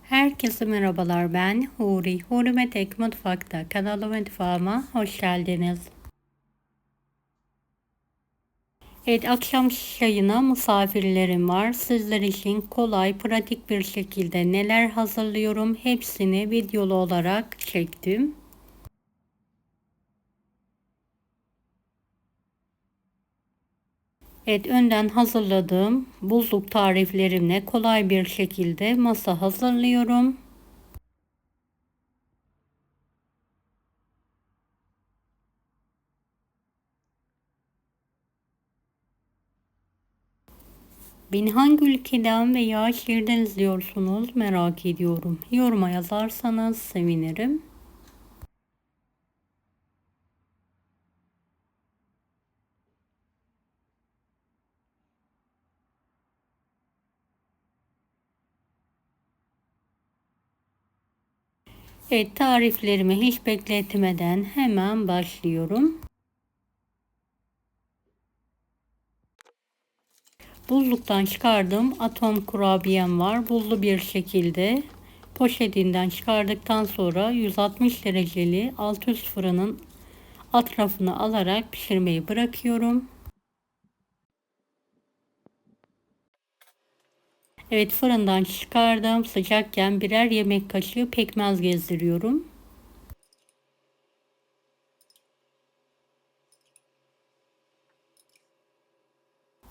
Herkese merhabalar, ben Huri. Huri Metek Mutfak'ta kanalıma mutfağıma hoş geldiniz. Evet, akşam çayına misafirlerim var. Sizler için kolay, pratik bir şekilde neler hazırlıyorum hepsini videolu olarak çektim. Evet, önden hazırladığım buzluk tariflerimle kolay bir şekilde masa hazırlıyorum. Beni hangi ülkeden veya şehirden izliyorsunuz merak ediyorum. Yoruma yazarsanız sevinirim. Evet, tariflerimi hiç bekletmeden hemen başlıyorum. Buzluktan çıkardığım atom kurabiyem var. Buzlu bir şekilde poşetinden çıkardıktan sonra 160 dereceli alt üst fırının etrafını alarak pişirmeyi bırakıyorum. Evet, fırından çıkardım. Sıcakken birer yemek kaşığı pekmez gezdiriyorum.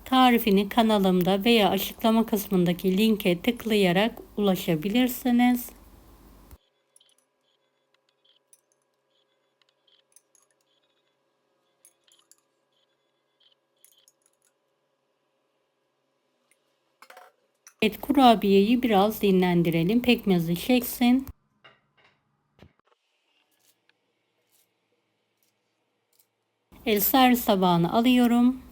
Tarifini kanalımda veya açıklama kısmındaki linke tıklayarak ulaşabilirsiniz. Evet, kurabiyeyi biraz dinlendirelim. Pekmezi çeksin. Servis tabağına alıyorum.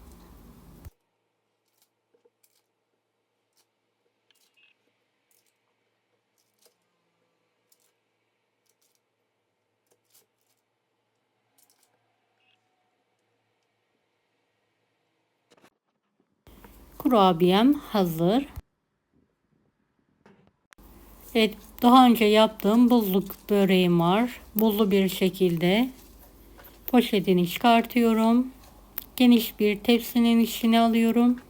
Kurabiyem hazır. Evet, daha önce yaptığım buzluk böreğim var. Buzlu bir şekilde poşetini çıkartıyorum. Geniş bir tepsinin içine alıyorum.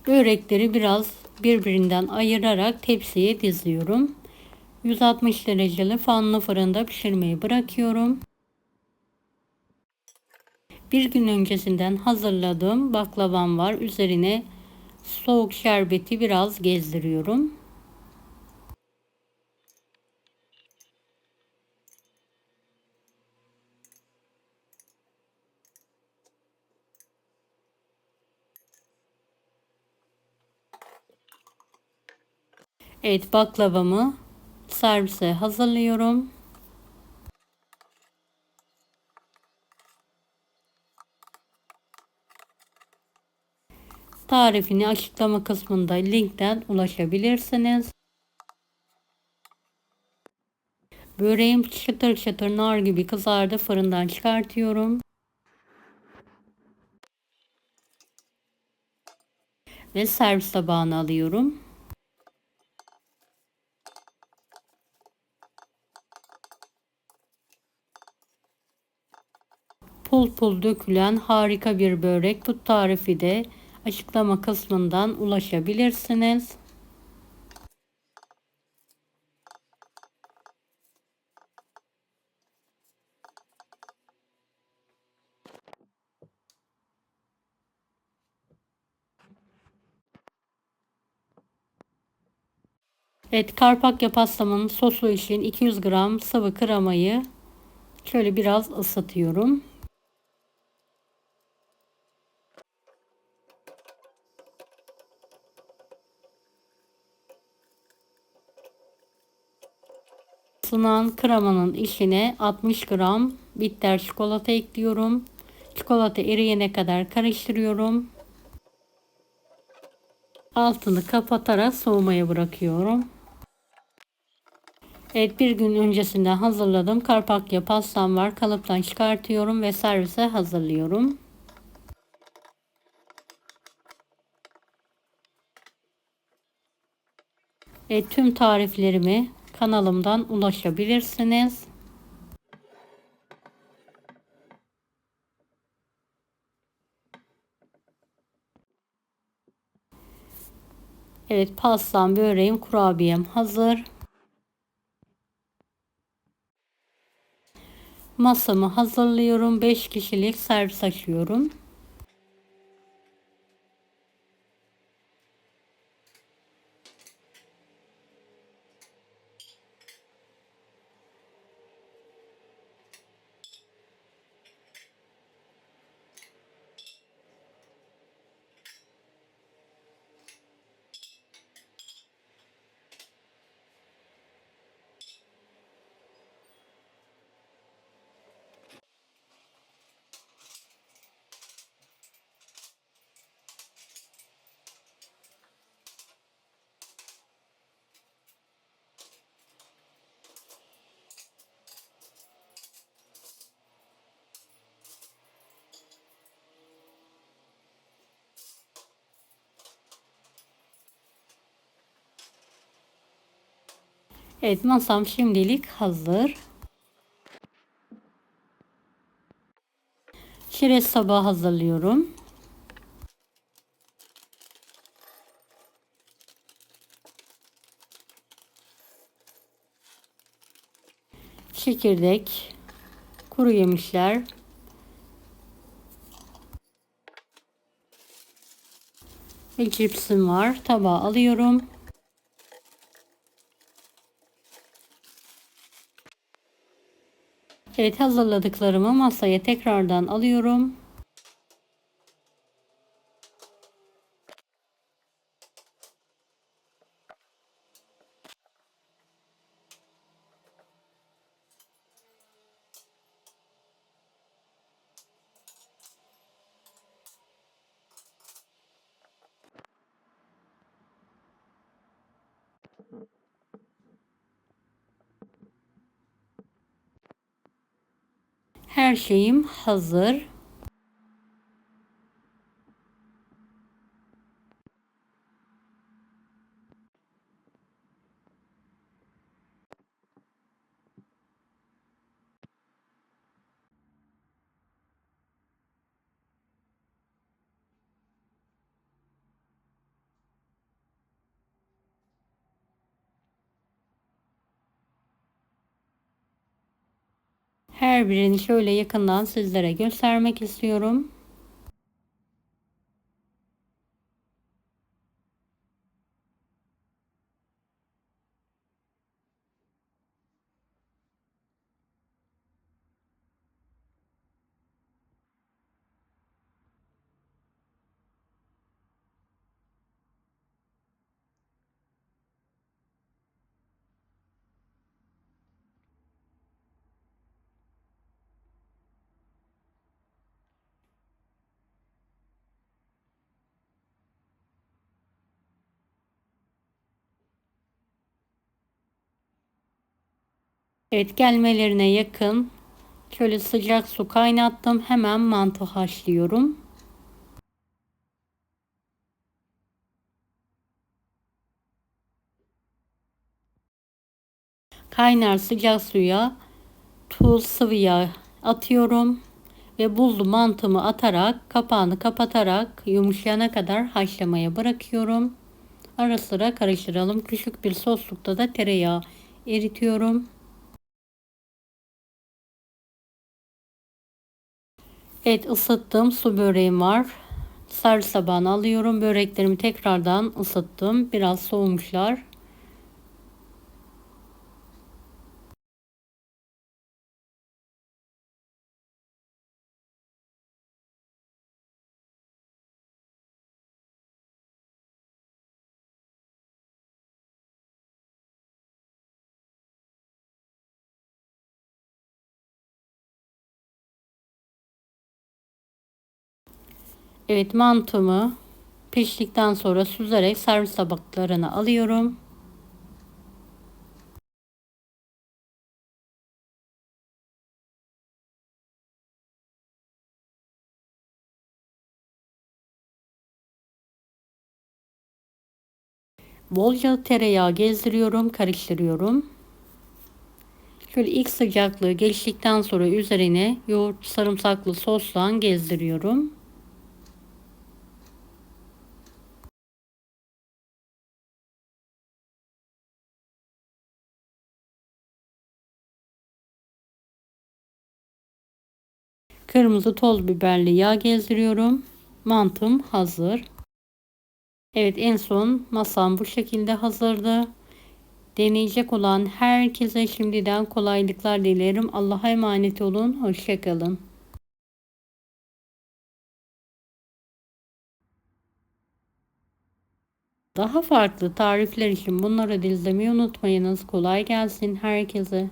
Börekleri biraz birbirinden ayırarak tepsiye diziyorum. 160 dereceli fanlı fırında pişirmeyi bırakıyorum. Bir gün öncesinden hazırladığım baklavam var. Üzerine soğuk şerbeti biraz gezdiriyorum. Evet, baklavamı servise hazırlıyorum. Tarifini açıklama kısmında linkten ulaşabilirsiniz. Böreğim çıtır çıtır nar gibi kızardı. Fırından çıkartıyorum. Ve servis tabağına alıyorum. Pul pul dökülen harika bir börek. Bu tarifi de açıklama kısmından ulaşabilirsiniz. Evet, karpakya pastamın sosu için 200 gram sıvı kremayı şöyle biraz ısıtıyorum. Isınan kremanın içine 60 gram bitter çikolata ekliyorum. Çikolata eriyene kadar karıştırıyorum. Altını kapatarak soğumaya bırakıyorum. Evet, bir gün öncesinden hazırladım. Karpakya pastam var. Kalıptan çıkartıyorum ve servise hazırlıyorum. Tüm tariflerimi kanalımdan ulaşabilirsiniz. Evet, pastam, böreğim, kurabiyem hazır. Masamı hazırlıyorum. 5 kişilik servis açıyorum. Evet, masam şimdilik hazır. Çerez tabağı hazırlıyorum. Çekirdek, kuru yemişler ve cipsim var. Tabağa alıyorum. Evet, hazırladıklarımı masaya tekrardan alıyorum. Her şeyim hazır. Her birini şöyle yakından sizlere göstermek istiyorum. Evet, gelmelerine yakın şöyle sıcak su kaynattım. Hemen mantı haşlıyorum. Kaynar sıcak suya tuz, sıvı yağ atıyorum ve buzlu mantımı atarak kapağını kapatarak yumuşayana kadar haşlamaya bırakıyorum. Ara sıra karıştıralım. Küçük bir soslukta da tereyağı eritiyorum. Evet, ısıttım. Su böreğim var. Servis tabağına alıyorum. Böreklerimi tekrardan ısıttım. Biraz soğumuşlar. Evet, mantımı piştikten sonra süzerek servis tabaklarına alıyorum. Bolca tereyağı gezdiriyorum, karıştırıyorum. Şöyle ilk sıcaklığı geçtikten sonra üzerine yoğurt sarımsaklı sosla gezdiriyorum. Kırmızı toz biberli yağ gezdiriyorum. Mantım hazır. Evet, en son masam bu şekilde hazırdı. Deneyecek olan herkese şimdiden kolaylıklar dilerim. Allah'a emanet olun. Hoşça kalın. Daha farklı tarifler için bunları da izlemeyi unutmayınız. Kolay gelsin herkese.